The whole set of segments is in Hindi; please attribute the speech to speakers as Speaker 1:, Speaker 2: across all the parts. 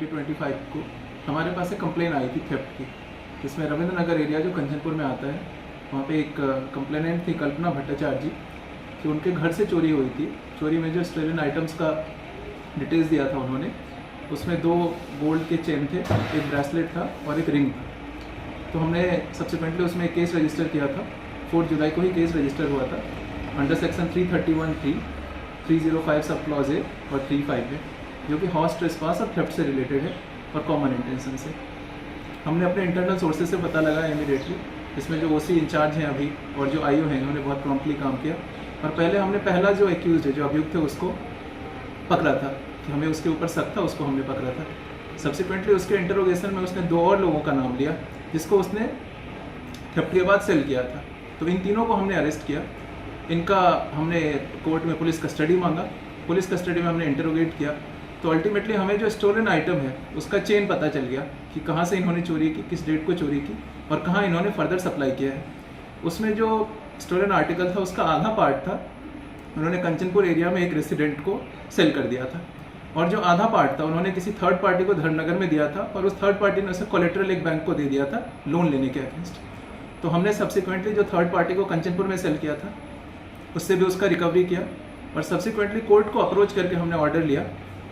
Speaker 1: 2025 को हमारे पास एक कंप्लेन आई थी थेफ्ट की। इसमें रविंद्र नगर एरिया जो कंचनपुर में आता है, वहाँ पे एक कंप्लेनेंट थी कल्पना भट्टाचार्य जी कि उनके घर से चोरी हुई थी। चोरी में जो स्टोलन आइटम्स का डिटेल्स दिया था उन्होंने, उसमें 2 गोल्ड के चेन थे, एक ब्रेसलेट था और एक रिंग था। तो हमने सब्सिक्वेंटली उसमें एक केस रजिस्टर किया था। 4 जुलाई को ही केस रजिस्टर हुआ था under section 331(3), 305 sub clause A और 35 में, जो कि हॉर्स ट्रेसपास और थेफ्ट से रिलेटेड है और कॉमन इंटेंशन से। हमने अपने इंटरनल सोर्सेज से पता लगाया इमीडिएटली। इसमें जो ओसी इंचार्ज हैं अभी और जो आईओ हैं, उन्होंने बहुत प्रॉम्प्टली काम किया। और पहले हमने पहला जो एक्यूज है, जो अभियुक्त है, उसको पकड़ा था कि हमें उसके ऊपर शक था, उसको हमने पकड़ा था। सब्सिक्वेंटली उसके इंटरोगेशन में उसने 2 और लोगों का नाम लिया जिसको उसने थेफ्ट के बाद सेल किया था। तो इन तीनों को हमने अरेस्ट किया। इनका हमने कोर्ट में पुलिस कस्टडी मांगा। पुलिस कस्टडी में हमने इंटरोगेट किया। तो अल्टीमेटली हमें जो स्टोलन आइटम है उसका चेन पता चल गया कि कहाँ से इन्होंने चोरी की, किस डेट को चोरी की और कहाँ इन्होंने फर्दर सप्लाई किया है। उसमें जो स्टोलन आर्टिकल था उसका आधा पार्ट था, उन्होंने कंचनपुर एरिया में एक रेसिडेंट को सेल कर दिया था, और जो आधा पार्ट था उन्होंने किसी थर्ड पार्टी को धर्मनगर में दिया था और उस थर्ड पार्टी ने उसे कोलेटरल एक बैंक को दे दिया था लोन लेने के अगेंस्ट। तो हमने सब्सिक्वेंटली जो थर्ड पार्टी को कंचनपुर में सेल किया था उससे भी उसका रिकवरी किया, और सब्सिक्वेंटली कोर्ट को अप्रोच करके हमने ऑर्डर लिया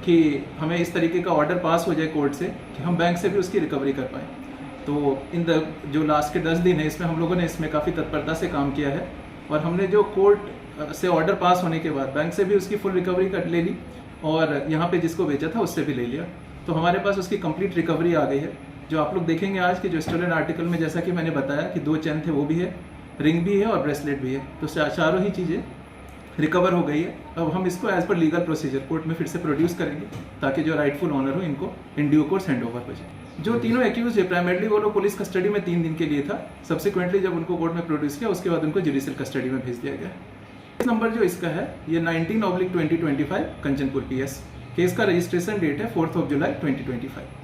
Speaker 1: कि हमें इस तरीके का ऑर्डर पास हो जाए कोर्ट से कि हम बैंक से भी उसकी रिकवरी कर पाएँ। तो इन जो लास्ट के 10 दिन है, इसमें हम लोगों ने इसमें काफ़ी तत्परता से काम किया है, और हमने जो कोर्ट से ऑर्डर पास होने के बाद बैंक से भी उसकी फुल रिकवरी कर ले ली और यहाँ पे जिसको बेचा था उससे भी ले लिया। तो हमारे पास उसकी कंप्लीट रिकवरी आ गई है। जो आप लोग देखेंगे आज कि जो स्टोलन आर्टिकल में, जैसा कि मैंने बताया कि 2 चेन थे, वो भी है, रिंग भी है और ब्रेसलेट भी है। तो चारों ही चीज़ें रिकवर हो गई है। अब हम इसको as per legal procedure court में फिर से प्रोड्यूस करेंगे ताकि जो राइटफुल ऑनर हो इनको in due course hand over हो जाए। जो तीनों एक्यूज है, प्राइमरली वो लोग पुलिस कस्टडी में 3 दिन के लिए था। सब्सिक्वेंटली जब उनको कोर्ट में प्रोड्यूस किया उसके बाद उनको जुडिशियल कस्टडी में भेज दिया गया। केस नंबर जो इसका है ये 19/2025 कंचनपुर PS। केस का रजिस्ट्रेशन डेट है 4 जुलाई 2025।